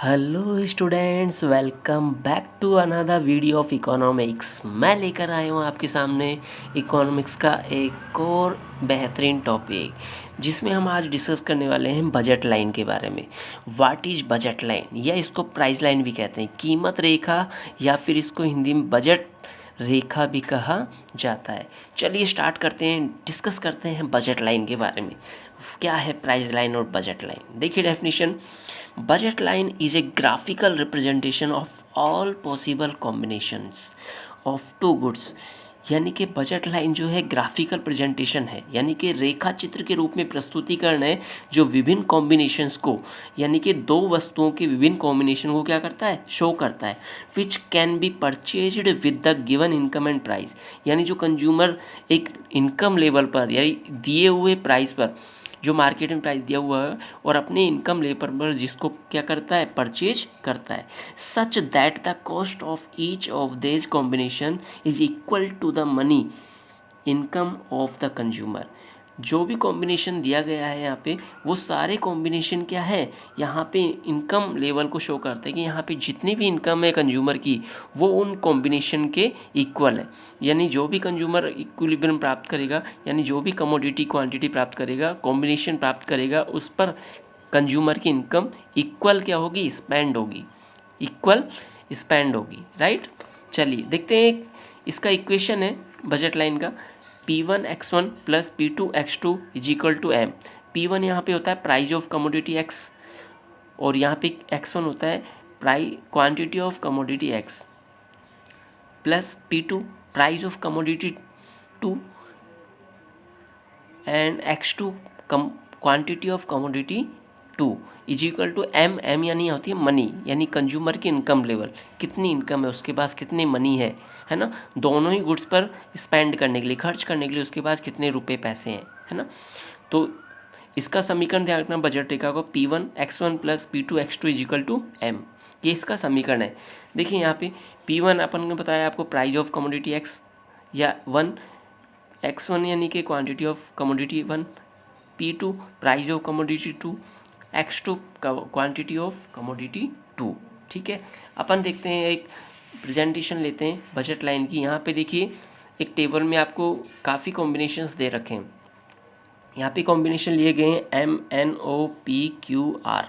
Hello students, welcome back to another video of economics. मैं लेकर आया हूँ आपके सामने इकोनॉमिक्स का एक और बेहतरीन टॉपिक, जिसमें हम आज डिस्कस करने वाले हैं बजट लाइन के बारे में। व्हाट इज़ बजट लाइन, या इसको प्राइस लाइन भी कहते हैं, कीमत रेखा, या फिर इसको हिंदी में बजट रेखा भी कहा जाता है। चलिए स्टार्ट करते हैं, डिस्कस करते हैं बजट लाइन के बारे में। क्या है प्राइस लाइन और बजट लाइन? देखिए definition, budget line is a graphical representation of all possible combinations of two goods. यानी कि बजट लाइन जो है ग्राफिकल प्रेजेंटेशन है, यानी कि रेखा चित्र के रूप में प्रस्तुतिकरण है जो विभिन्न कॉम्बिनेशंस को, यानी कि दो वस्तुओं के विभिन्न कॉम्बिनेशन को क्या करता है, शो करता है। Which can be purchased with the given income and price, यानी जो कंज्यूमर एक इनकम लेवल पर यानी दिए हुए प्राइस पर, जो मार्केट में प्राइस दिया हुआ है और अपने इनकम लेवल पर जिसको क्या करता है, परचेज करता है। Such that the cost of each of this combination is equal to the money income of the consumer. जो भी कॉम्बिनेशन दिया गया है यहाँ पे, वो सारे कॉम्बिनेशन क्या है, यहाँ पे इनकम लेवल को शो करते हैं कि यहाँ पे जितनी भी इनकम है कंज्यूमर की, वो उन कॉम्बिनेशन के इक्वल है। यानी जो भी कंज्यूमर इक्विलिब्रियम प्राप्त करेगा, यानी जो भी कमोडिटी क्वांटिटी प्राप्त करेगा, कॉम्बिनेशन प्राप्त करेगा, उस पर कंज्यूमर की इनकम इक्वल क्या होगी, स्पेंड होगी, इक्वल स्पेंड होगी, राइट। चलिए देखते हैं, इसका इक्वेशन है बजट लाइन का, P1x1 plus P2x2 is equal to M। P1 यहाँ पे होता है प्राइस ऑफ कमोडिटी X, और यहाँ पे X1 होता है quantity of commodity X, plus P2 price of commodity 2 and X2 quantity of commodity 2 is equal to M। M यानी होती है मनी, यानी कंज्यूमर की इनकम लेवल, कितनी इनकम है उसके पास, कितनी मनी है ना, दोनों ही गुड्स पर स्पेंड करने के लिए, खर्च करने के लिए उसके पास कितने रुपए पैसे हैं, है ना। तो इसका समीकरण ध्यान रखना बजट रेखा को, P1x1 plus P2x2 is equal to M। ये इसका समीकरण है। देखिए यहाँ पे P1 अपन ने बताया आपको प्राइस ऑफ कमोडिटी X या 1, X1 यानी कि quantity of commodity 1, P2 price of commodity 2, X2 quantity of commodity 2। ठीक है, अपन देखते हैं एक प्रेजेंटेशन लेते हैं बजट लाइन की। यहाँ पे देखिए एक टेबल में आपको काफ़ी कॉम्बिनेशंस दे रखे हैं। यहाँ पे कॉम्बिनेशन लिए गए हैं MNOPQR।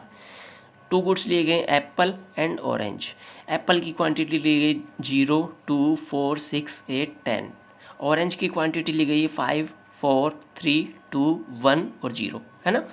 टू गुड्स लिए गए एप्पल एंड ऑरेंज। एप्पल की क्वांटिटी ली गई 0, 2, 4, 6, 8, 10। ऑरेंज की क्वांटिटी ली गई है 5, 4, 3, 2, 1 और 0, है ना।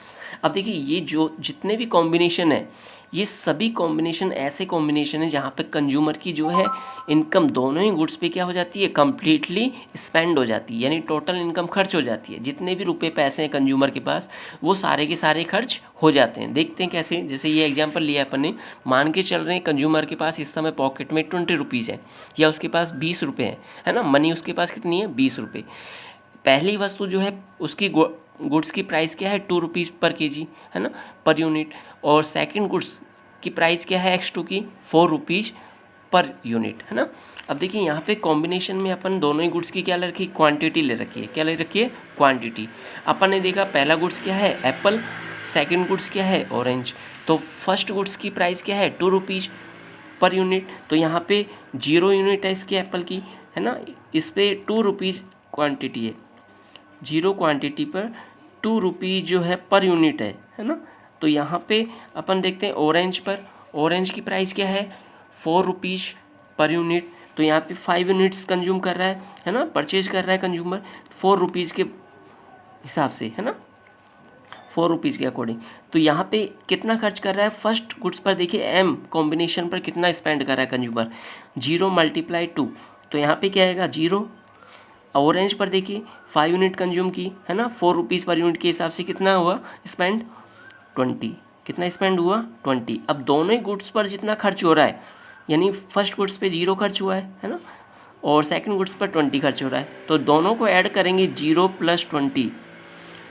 अब देखिए ये जो जितने भी कॉम्बिनेशन है, ये सभी कॉम्बिनेशन ऐसे कॉम्बिनेशन है जहाँ पे कंज्यूमर की जो है इनकम दोनों ही गुड्स पे क्या हो जाती है, कम्प्लीटली स्पेंड हो जाती है, यानी टोटल इनकम खर्च हो जाती है। जितने भी रुपए पैसे हैं कंज्यूमर के पास, वो सारे के सारे खर्च हो जाते हैं। देखते हैं कैसे, जैसे ये एग्जांपल लिया अपन ने, मान के चल रहे हैं कंज्यूमर के पास इस समय पॉकेट में 20 रुपीज़ है, या उसके पास 20 रुपये है ना, मनी उसके पास कितनी है, 20 रुपये। पहली वस्तु जो है उसकी गुड्स की प्राइस क्या है, 2 रुपीज़ पर केजी, है ना, पर यूनिट। और सेकंड गुड्स की प्राइस क्या है X2 की, 4 रुपीज़ पर यूनिट, है ना। अब देखिए यहाँ पे कॉम्बिनेशन में अपन दोनों ही गुड्स की क्या ले रखी है, क्वांटिटी ले रखी है। क्या ले रखी है, क्वांटिटी। अपन ने देखा पहला गुड्स क्या है, एप्पल, सेकंड गुड्स क्या है, ऑरेंज। तो फर्स्ट गुड्स की प्राइस क्या है, 2 रुपीज़ पर यूनिट। तो यहाँ पे 0 यूनिट है इसकी एप्पल की, है ना, इस पर 2 रुपीज़ क्वान्टिटी है, 0 क्वांटिटी पर 2 रुपीज़ जो है पर यूनिट है ना। तो यहाँ पे अपन देखते हैं ऑरेंज पर, ऑरेंज की प्राइस क्या है, 4 रुपीज़ पर यूनिट। तो यहाँ पे 5 यूनिट्स कंज्यूम कर रहा है ना, परचेज कर रहा है कंज्यूमर 4 रुपीज़ के हिसाब से, है ना, 4 रुपीज़ के अकॉर्डिंग। तो यहाँ पे कितना खर्च कर रहा है, फर्स्ट गुड्स पर देखिए M कॉम्बिनेशन पर कितना स्पेंड कर रहा है कंज्यूमर, 0 × 2, तो यहाँ पे क्या आएगा, 0। ऑरेंज पर देखिए 5 यूनिट कंज्यूम की, है ना, 4 रुपीज़ पर यूनिट के हिसाब से कितना हुआ स्पेंड, 20। कितना स्पेंड हुआ, 20। अब दोनों ही गुड्स पर जितना खर्च हो रहा है, यानी फर्स्ट गुड्स पे 0 खर्च हुआ है ना, और सेकंड गुड्स पर 20 खर्च हो रहा है, तो दोनों को ऐड करेंगे, 0 + 20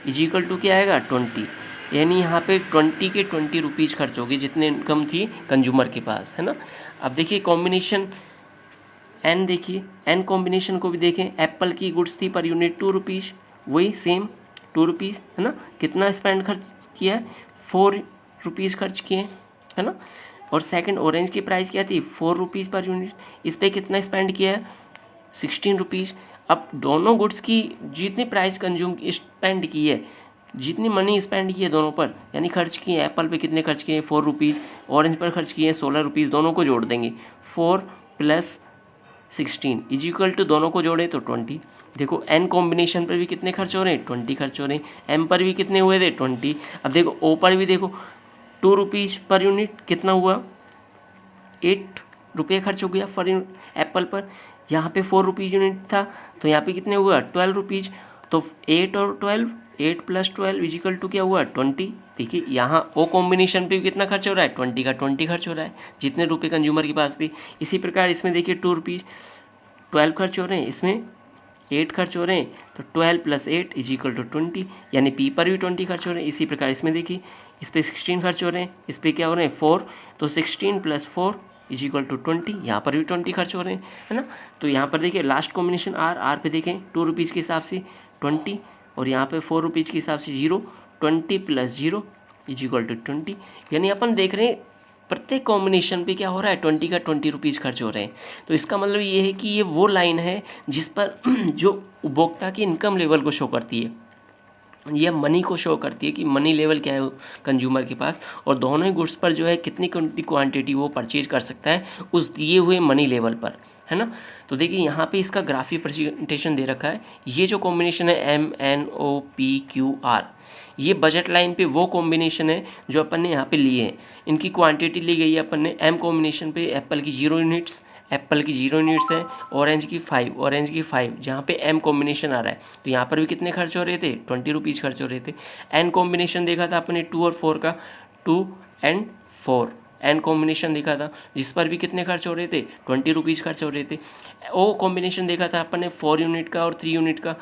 इज इक्वल टू क्या आएगा, 20। यानी यहाँ पे 20 के 20 रुपीज़ खर्च होगी, जितने इनकम थी कंज्यूमर के पास, है ना। अब देखिए कॉम्बिनेशन N, देखिए N कॉम्बिनेशन को भी देखें, एप्पल की गुड्स थी पर यूनिट 2 रुपीज़, वही सेम 2 रुपीज़, है ना। कितना स्पेंड खर्च किया है, 4 रुपीज़ खर्च किए, है ना। और सेकंड ऑरेंज की प्राइस क्या थी 4 रुपीज़ पर यूनिट, इस पर कितना स्पेंड किया है 16 रुपीज़। अब दोनों गुड्स की जितनी प्राइस कंज्यूम स्पेंड की है, जितनी मनी स्पेंड की है दोनों पर, यानी खर्च किए हैं, एप्पल पे कितने खर्च किए हैं 4 रुपीज़, ऑरेंज पर खर्च किए हैं 16 रुपीज़, दोनों को जोड़ देंगे 4 + 16 इज इक्वल टू, दोनों को जोड़े तो 20। देखो एन कॉम्बिनेशन पर भी कितने खर्च हो रहे हैं 20 खर्च हो रहे हैं, एम पर भी कितने हुए थे 20। अब देखो ओ पर भी देखो 2 रुपीज़ पर यूनिट कितना हुआ 8 रुपये खर्च हो गया पर एप्पल पर। यहाँ पे 4 रुपीज़ यूनिट था तो यहाँ पे कितने हुआ 12 रुपीज़। तो 8 और 12, 8 + 12 इज इक्वल टू क्या हुआ 20। देखिए यहाँ ओ कॉम्बिनेशन पे भी कितना खर्च हो रहा है 20 का 20 खर्च हो रहा है, जितने रुपये कंज्यूमर के पास थी। इसी प्रकार इसमें देखिए 2 रुपीज़ 12 खर्च हो रहे हैं, इसमें 8 खर्च हो रहे हैं, तो 12 + 8 इज इक्वल टू 20, यानी पी पर भी 20 खर्च हो रहे हैं। इसी प्रकार इसमें देखिए इस पर 16 खर्च हो रहे हैं, इस पर क्या हो रहे हैं 4, तो 16 + 4 इज इक्वल टू 20, यहाँ पर भी 20 खर्च हो रहे हैं, है ना। तो यहाँ पर देखिए लास्ट कॉम्बिनेशन आर पे देखें 2 रुपीज़ के हिसाब से 20, और यहाँ पे 4 रुपीज़ के हिसाब से 0, 20 + 0 इज इक्वल टू 20, यानी अपन देख रहे हैं प्रत्येक कॉम्बिनेशन पे क्या हो रहा है 20 का 20 रुपीज़ खर्च हो रहे हैं। तो इसका मतलब ये है कि ये वो लाइन है जिस पर जो उपभोक्ता की इनकम लेवल को शो करती है, यह मनी को शो करती है कि मनी लेवल क्या है कंज्यूमर के पास, और दोनों ही गुड्स पर जो है कितनी क्वांटिटी वो परचेज कर सकता है उस दिए हुए मनी लेवल पर, है ना। तो देखिए यहाँ पे इसका ग्राफिक प्रेजेंटेशन दे रखा है। ये जो कॉम्बिनेशन है MNOPQR, ये बजट लाइन पे वो कॉम्बिनेशन है जो अपन ने यहाँ पे लिए हैं। इनकी क्वांटिटी ली गई है अपन ने एम कॉम्बिनेशन पे एप्पल की 0 यूनिट्स, एप्पल की 0 यूनिट्स है, ऑरेंज की 5, जहाँ पे एम कॉम्बिनेशन आ रहा है। तो यहाँ पर भी कितने खर्च हो रहे थे 20 रुपीज़ खर्च हो रहे थे। एन कॉम्बिनेशन देखा था अपने 2 और 4 का, 2 और 4 एन कॉम्बिनेशन देखा था जिस पर भी कितने खर्च हो रहे थे 20 रुपीज़ खर्च हो रहे थे। ओ कॉम्बिनेशन देखा था अपन ने 4 यूनिट का और 3 यूनिट का।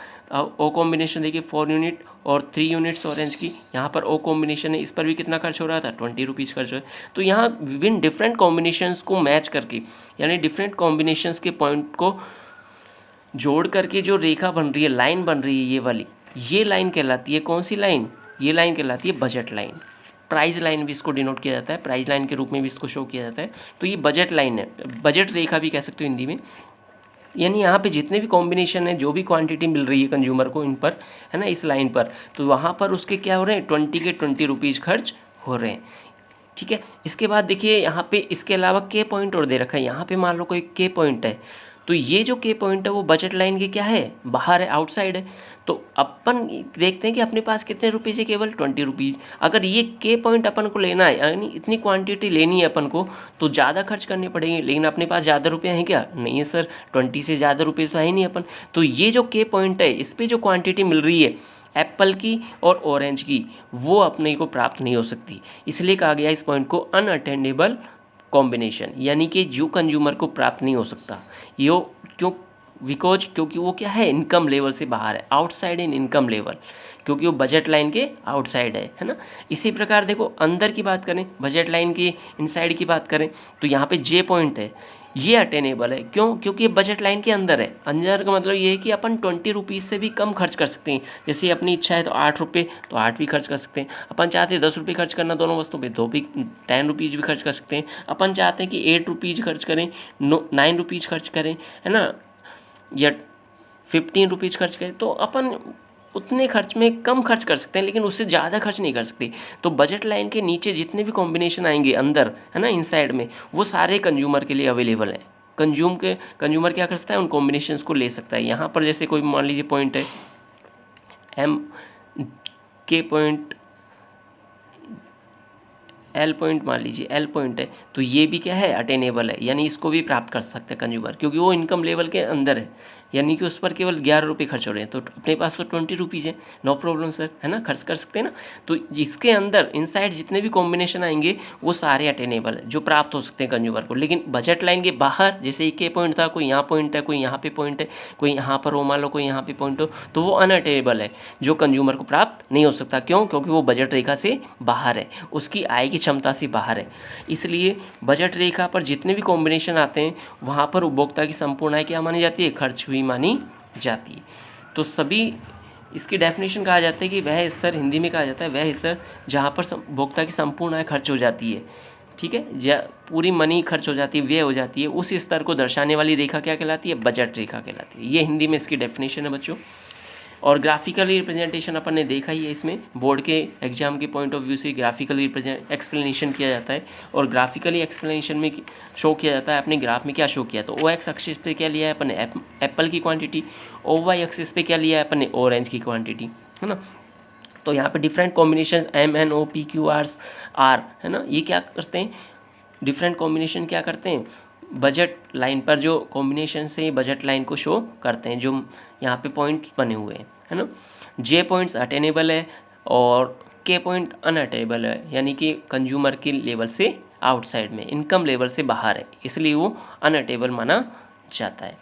ओ कॉम्बिनेशन देखिए 4 यूनिट और 3 यूनिट्स ऑरेंज की, यहाँ पर ओ कॉम्बिनेशन है, इस पर भी कितना खर्च हो रहा था 20 रुपीज़ खर्च हो रहा है। तो यहाँ विभिन्न डिफरेंट कॉम्बिनेशंस को मैच करके, यानी डिफरेंट कॉम्बिनेशंस के पॉइंट को जोड़ करके जो रेखा बन रही है, लाइन बन रही है, ये वाली, ये लाइन कहलाती है कौन सी लाइन, ये लाइन कहलाती है बजट लाइन। प्राइस लाइन भी इसको डिनोट किया जाता है, प्राइस लाइन के रूप में भी इसको शो किया जाता है। तो ये बजट लाइन है, बजट रेखा भी कह सकते हो हिंदी में। यानी यहाँ पे जितने भी कॉम्बिनेशन है, जो भी क्वांटिटी मिल रही है कंज्यूमर को इन पर, है ना, इस लाइन पर, तो वहाँ पर उसके क्या हो रहे हैं 20 के 20 रुपीज़ खर्च हो रहे हैं। ठीक है, इसके बाद देखिए यहाँ पे इसके अलावा के पॉइंट और दे रखा है। यहाँ पे मान लो कोई के पॉइंट है, तो ये जो के पॉइंट है वो बजट लाइन के क्या है, बाहर है, आउटसाइड है। तो अपन देखते हैं कि अपने पास कितने रुपीज़ है, केवल 20 रुपीज़। अगर ये के पॉइंट अपन को लेना है, यानी इतनी क्वांटिटी लेनी है अपन को, तो ज़्यादा खर्च करने पड़ेंगे। लेकिन अपने पास ज़्यादा रुपये हैं क्या, नहीं है सर, 20 से ज़्यादा रुपये तो है ही नहीं अपन। तो ये जो के पॉइंट है, इस पर जो क्वांटिटी मिल रही है एप्पल की और ऑरेंज की, वो अपने को प्राप्त नहीं हो सकती। इसलिए कहा गया इस पॉइंट को अनअटेनेबल कॉम्बिनेशन, यानी कि जो कंज्यूमर को प्राप्त नहीं हो सकता। यो क्यों, बिकॉज क्योंकि वो क्या है इनकम लेवल से बाहर है, आउटसाइड इन इनकम लेवल, क्योंकि वो बजट लाइन के आउटसाइड है ना। इसी प्रकार देखो अंदर की बात करें, बजट लाइन की इनसाइड की बात करें, तो यहाँ पे जे पॉइंट है, ये अटेनेबल है। क्यों, क्योंकि ये बजट लाइन के अंदर है। अंदर का मतलब ये है कि अपन 20 रुपीज़ से भी कम खर्च कर सकते हैं। जैसे अपनी इच्छा है तो 8 रुपये, तो 8 भी खर्च कर सकते हैं। अपन चाहते हैं 10 रुपये खर्च करना दोनों वस्तुओं पे, 10 रुपीज़ भी खर्च कर सकते हैं। अपन चाहते हैं कि 8 रुपीज़ खर्च करें, 9 रुपीज़ खर्च करें, है ना, या 15 रुपीज़ खर्च करें, तो अपन उतने खर्च में कम खर्च कर सकते हैं, लेकिन उससे ज़्यादा खर्च नहीं कर सकते। तो बजट लाइन के नीचे जितने भी कॉम्बिनेशन आएंगे अंदर, है ना, इनसाइड में, वो सारे कंज्यूमर के लिए अवेलेबल हैं। कंज्यूमर क्या कर सकता है, उन कॉम्बिनेशंस को ले सकता है। यहाँ पर जैसे कोई मान लीजिए पॉइंट है एम के पॉइंट, एल पॉइंट मान लीजिए, एल पॉइंट है, तो ये भी क्या है अटेनेबल है, यानी इसको भी प्राप्त कर सकते हैं कंज्यूमर, क्योंकि वो इनकम लेवल के अंदर है, यानी कि उस पर केवल 11 रुपये खर्च हो रहे हैं। तो अपने पास तो 20 रुपीज़ है, नो प्रॉब्लम सर, है ना, खर्च कर सकते हैं ना। तो इसके अंदर इनसाइड जितने भी कॉम्बिनेशन आएंगे वो सारे अटेनेबल है, जो प्राप्त हो सकते हैं कंज्यूमर को। लेकिन बजट लाइन के बाहर, जैसे एक के पॉइंट था, कोई यहाँ पॉइंट है, कोई यहाँ पे पॉइंट है, कोई यहाँ पर हो, मान लो कोई यहाँ पे पॉइंट हो, तो वो अनअटेनेबल है, जो कंज्यूमर को प्राप्त नहीं हो सकता। क्यों, क्योंकि वो बजट रेखा से बाहर है, उसकी आय की क्षमता से बाहर है। इसलिए बजट रेखा पर जितने भी कॉम्बिनेशन आते हैं वहाँ पर उपभोक्ता की संपूर्ण आय क्या मानी जाती है, खर्च हुई मानी जाती है। तो सभी इसकी डेफिनेशन कहा जाता है कि वह स्तर, हिंदी में कहा जाता है वह स्तर जहाँ पर उपभोक्ता की संपूर्ण आय खर्च हो जाती है। ठीक है, या पूरी मनी खर्च हो जाती है, व्यय हो जाती है, उस स्तर को दर्शाने वाली रेखा क्या कहलाती है? बजट रेखा कहलाती है। ये हिंदी में इसकी डेफिनेशन है बच्चों। और ग्राफिकली रिप्रेजेंटेशन अपन ने देखा ही है, इसमें बोर्ड के एग्जाम के पॉइंट ऑफ व्यू से ग्राफिकली एक्सप्लेनेशन किया जाता है, और ग्राफिकली एक्सप्लेनेशन में शो किया जाता है अपने ग्राफ में क्या शो किया। तो ओ एक्स एक्सिस पे क्या लिया है अपन ने? एप्पल की क्वांटिटी। ओ वाई एक्सिस पे क्या लिया है अपन ने? ऑरेंज की क्वांटिटी, है ना। तो यहाँ पे different combination M N O P Q R R, है ना, ये क्या करते हैं? डिफरेंट कॉम्बिनेशन क्या करते हैं? बजट लाइन पर जो कॉम्बिनेशन से बजट लाइन को शो करते हैं, जो यहाँ पे पॉइंट्स बने हुए हैं, है ना। जे पॉइंट्स अटेनेबल है और के पॉइंट अनअटेनेबल है, यानी कि कंज्यूमर के लेवल से आउटसाइड में, इनकम लेवल से बाहर है, इसलिए वो अनअटेनेबल माना जाता है।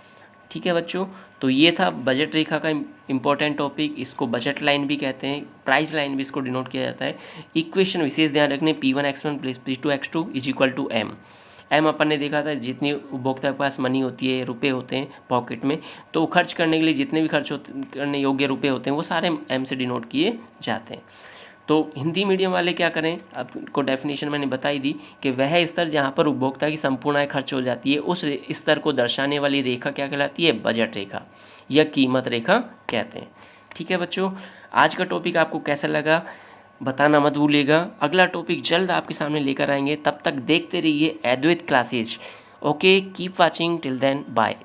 ठीक है बच्चों, तो ये था बजट रेखा का इम्पोर्टेंट टॉपिक। इसको बजट लाइन भी कहते हैं, प्राइस लाइन भी इसको डिनोट किया जाता है। इक्वेशन विशेष ध्यान रखने, P1x1 plus P2x2 is equal to M. M अपन ने देखा था, जितनी उपभोक्ता के पास मनी होती है, रुपए होते हैं पॉकेट में, तो खर्च करने के लिए जितने भी खर्च करने योग्य रुपए होते हैं वो सारे एम से डिनोट किए जाते हैं। तो हिंदी मीडियम वाले क्या करें, आपको डेफिनेशन मैंने बताई दी कि वह स्तर जहाँ पर उपभोक्ता की संपूर्ण आय खर्च हो जाती है, उस स्तर को दर्शाने वाली रेखा क्या कहलाती है? बजट रेखा या कीमत रेखा कहते हैं। ठीक है बच्चों, आज का टॉपिक आपको कैसा लगा बताना मत भूलिएगा। अगला टॉपिक जल्द आपके सामने लेकर आएंगे, तब तक देखते रहिए Advait classes. Okay, keep watching, till then bye.